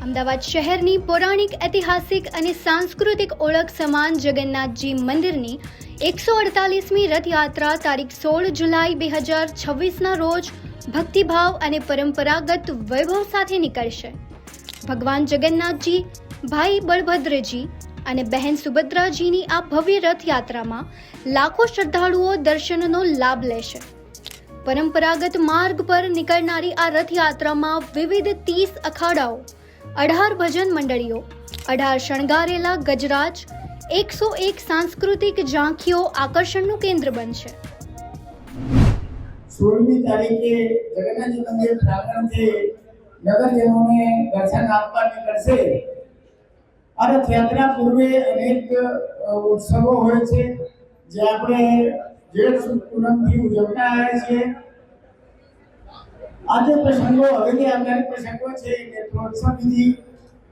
અમદાવાદ શહેરની પૌરાણિક, ઐતિહાસિક અને સાંસ્કૃતિક ઓળખ સમાન જગન્નાથજી મંદિરની 148મી રથયાત્રા તારીખ 16 જુલાઈ 2026ના રોજ ભક્તિભાવ અને પરંપરાગત વૈભવ સાથે નીકળશે. ભગવાન જગન્નાથજી, ભાઈ બળભદ્રજી અને બહેન સુભદ્રાજીની આ ભવ્ય રથયાત્રામાં લાખો શ્રદ્ધાળુઓ દર્શનનો લાભ લેશે. પરંપરાગત માર્ગ પર નીકળનારી આ રથયાત્રામાં વિવિધ 30 અખાડાઓ, 18 ભજન મંડળીઓ, 18 શણગારેલા ગજરાજ, 101 સાંસ્કૃતિક ઝાંખીઓ આકર્ષણનું કેન્દ્ર બનશે. 16મી તારીખે જગન્નાથજી મંદિર પ્રાંગણથી નગરજનોને દર્શન આપવા નીકળશે. આ રથયાત્રા પૂર્વે અનેક ઉત્સવો હોય છે જે આપણે જેઠ સુદ પૂનમથી ઉજવતા આવ્યા છીએ. આજે પ્રસંગો હવેથી આવનારી પ્રસંગો છે કે નેત્રોત્સવ વિધિ,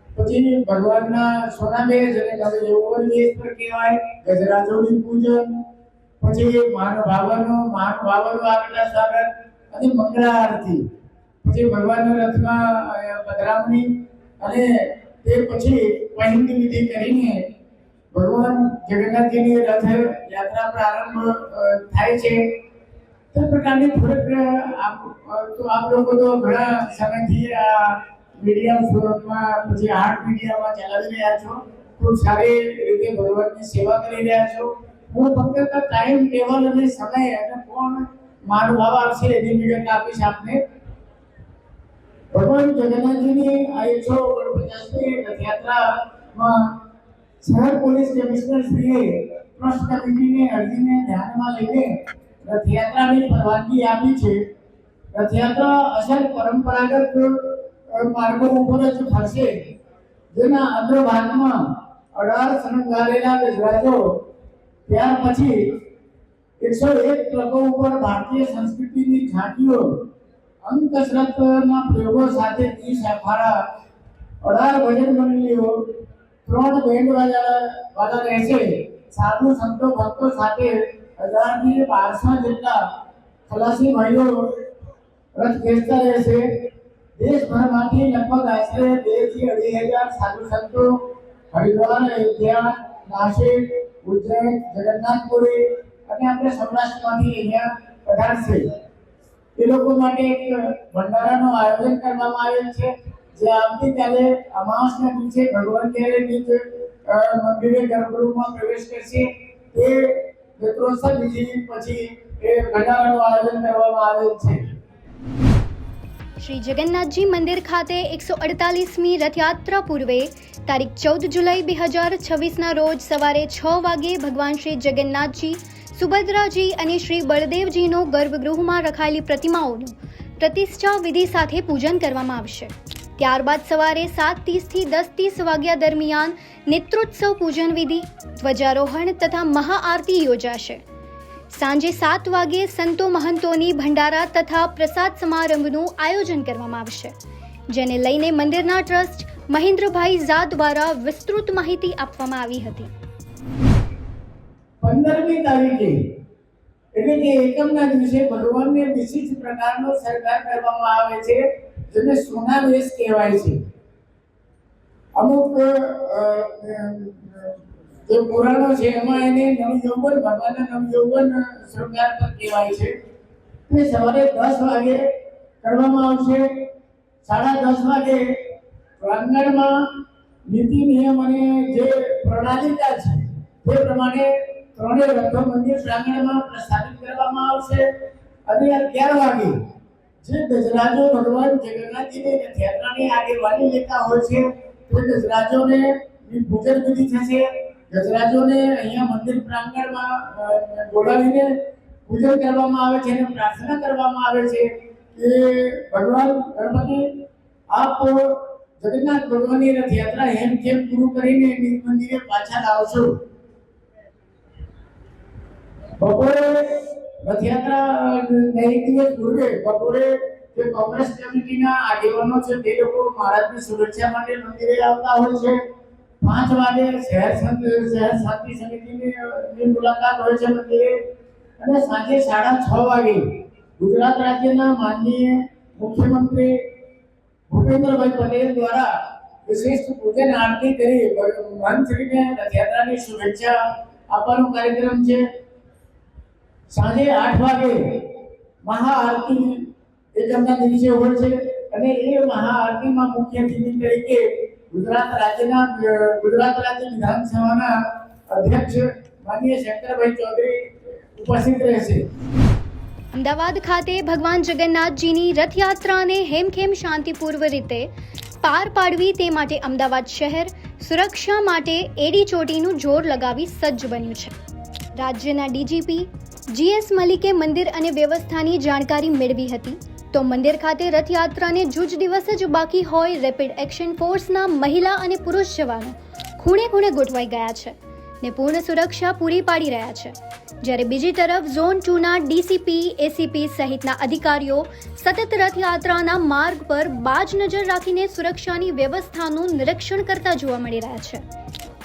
પછી ભગવાનના સોનાબેજ અને નવયૌવન પર કહેવાય ગજરાજોની પૂજન, પછી મહાનુભાવોનું આગલા સ્વાગત અને મંગળા આરતી, પછી ભગવાનના રથમાં પધરામણી અને તે પછી પહિંદ વિધિ કરીને ભગવાન જગન્નાથજીની રથ યાત્રા પ્રારંભ થાય છે. તે પ્રકારની થોડીક આપ લોકો તો ઘણા સમયથી આ મીડિયા ફોરમમાં, પછી આર્ટ મીડિયામાં ચલાવી રહ્યા છો. ખૂબ સારી રીતે ભગવાનની સેવા કરી રહ્યા છો. હું ફક્ત ટાઈમ ટેબલ અને સમય અને કોણ મહાનુભાવ આવશે એની વિગત આપીશ આપને. ભગવાન જગન્નાથજીની આ 149મી રથયાત્રામાં શહેર પોલીસ કમિશનર શ્રીએ ટ્રસ્ટ કમિટીની અરજીને ધ્યાનમાં લઈને રથયાત્રાની પરવાનગી આપી છે. રથયાત્રા અસલ પરંપરાગત માર્ગો ઉપર જ ફરશે, જેના અગ્રભાગમાં 18 શણગારેલા ગજરાજો, ત્યાર પછી 101 ટ્રકો ઉપર ભારતીય સંસ્કૃતિની ઝાંખીઓ, અંકસરતના પ્રયોગો સાથે 30 અખાડા, 18 ભજન મંડળીઓ, 3 બેન્ડ વાળા રહેશે. સાધુ સંતો ભક્તો સાથે 1000થી 1200 જેટલા ખલાસી ભાઈઓ રથ ખેંચતા રહેશે. દેશભરમાંથી લગભગ આશરે 2 થી 2,500 સાધુ સંતો હરિદ્વાર, અયોધ્યા, નાસિક, ઉજ્જૈન, જગન્નાથપુરી અને આપણે સૌરાષ્ટ્રમાંથી અહીંયા પધારશે. એ લોકો માટે એક ભંડારાનું આયોજન કરવામાં આવેલ છે, જે આવતીકાલે અમાસના દિવસે ભગવાન જ્યારે નિજ મંદિરે ગર્ભગૃહમાં પ્રવેશ કરશે તે નેત્રોત્સવ વિધિ પછી એ ભંડારાનું આયોજન કરવામાં આવેલ છે. શ્રી જગન્નાથજી મંદિર ખાતે 148મી રથયાત્રા પૂર્વે તારીખ 14 જુલાઈ 2026ના રોજ સવારે 6 વાગે ભગવાન શ્રી જગન્નાથજી, સુભદ્રાજી અને શ્રી બળદેવજીનો ગર્ભગૃહમાં રખાયેલી પ્રતિમાઓનું પ્રતિષ્ઠા વિધિ સાથે પૂજન કરવામાં આવશે. ત્યારબાદ સવારે 7:30 થી 10:30 વાગ્યા દરમિયાન નેત્રોત્સવ પૂજન વિધિ, ધ્વજારોહણ તથા મહાઆરતી યોજાશે. સાંજે 7 વાગે સંતો મહંતોની ભંડારા તથા પ્રસાદ સમારંભનું આયોજન કરવામાં આવશે, જેને લઈને મંદિરના ટ્રસ્ટ મહેન્દ્રભાઈ ઝા દ્વારા વિસ્તૃત માહિતી આપવામાં આવી હતી. 15મી તારીખે એટલે કે એકમના દિવસે ભગવાનને વિશિષ્ટ પ્રકારનો શણગાર કરવામાં આવે છે, જેને સોનાવેશ કહેવાય છે. અમુક જે પુરાણો છે એમાં એને નવયૌવન, ભગવાનના નવયૌવન શૃંગાર પણ કહેવાય છે. તે સવારે 10 વાગે કરવામાં આવશે. 10:30 વાગે પ્રાંગણમાં નીતિ નિયમ અને જે પ્રણાલિકા છે તે પ્રમાણે ત્રણેય રથો મંદિર પ્રાંગણમાં પ્રસ્થાપિત કરવામાં આવશે. અને 11 વાગે જે ગજરાજો ભગવાન જગન્નાથજીની રથયાત્રાની આગેવાની લેતા હોય છે તે ગજરાજોને પૂજન વિધિ થશે. ગજરાજોને અહીંયા મંદિર પ્રાંગણમાં બોલાવીને પૂજન કરવામાં આવે છે અને પ્રાર્થના કરવામાં આવે છે કે ભગવાન ગણપતિ આપ જગન્નાથ ભગવાનની રથયાત્રા હેમખેમ પૂરું કરીને નિજ મંદિરે પાછા લાવશો. બપોરે રથયાત્રા એક દિવસ પૂર્વે બપોરે જે કોંગ્રેસ કમિટીના આગેવાનો છે તે લોકો મહારાજની સુરક્ષા માટે મંદિરે આવતા હોય છે. 5 વાગે શહેર શાંતિ સમિતિની મુલાકાત હોય છે મંદિરે. અને સાંજે 6:30 વાગે ગુજરાત રાજ્યના માનનીય મુખ્યમંત્રી ભૂપેન્દ્રભાઈ પટેલ દ્વારા વિશિષ્ટ પૂજન આરતી કરી મહંતશ્રીને રથયાત્રાની શુભેચ્છા આપવાનો કાર્યક્રમ છે. સાંજે 8 વાગે મહાઆરતી એકમના દિવસે હોય છે અને એ મહાઆરતીમાં મુખ્ય અતિથિ તરીકે ગુજરાત રાજ્ય વિધાનસભાના અધ્યક્ષ માનનીય શંકરભાઈ ચૌધરી ઉપસ્થિત રહેશે. અમદાવાદ ખાતે ભગવાન જગન્નાથજીની રથયાત્રાને હેમખેમ શાંતિપૂર્વ રીતે પાર પાડવી તે માટે અમદાવાદ શહેર સુરક્ષા માટે એડી ચોટીનું જોર લગાવી સજ્જ બન્યું છે. રાજ્યના ડીજીપી GS મલિકે મંદિર અને વ્યવસ્થાની જાણકારી મેળવી હતી તો મંદિર ખાતે રથયાત્રાને જૂજ દિવસ જ બાકી હોય રેપિડ એક્શન ફોર્સના મહિલા અને પુરુષ જવાનો ખૂણે ખૂણે ગોઠવાઈ ગયા છે ને પૂર્ણ સુરક્ષા પૂરી પાડી રહ્યા છે. જ્યારે બીજી તરફ ઝોન 2ના ડીસીપી એસીપી સહિતના અધિકારીઓ સતત રથયાત્રાના માર્ગ પર બાજ નજર રાખીને સુરક્ષાની વ્યવસ્થાનું નિરીક્ષણ કરતા જોવા મળી રહ્યા છે.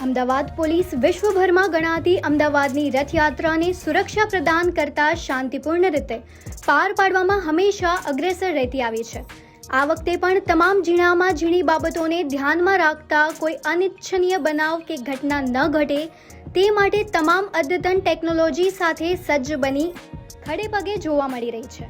અમદાવાદ પોલીસ વિશ્વભરમાં ગણાતી અમદાવાદની રથયાત્રાને સુરક્ષા પ્રદાન કરતા શાંતિપૂર્ણ રીતે પાર પાડવામાં હંમેશા અગ્રેસર રહેતી આવી છે. આ વખતે પણ તમામ ઝીણામાં ઝીણી બાબતોને ધ્યાનમાં રાખતા કોઈ અનિચ્છનીય બનાવ કે ઘટના ન ઘટે તે માટે તમામ અદ્યતન ટેકનોલોજી સાથે સજ્જ બની ખડે પગે જોવા મળી રહી છે.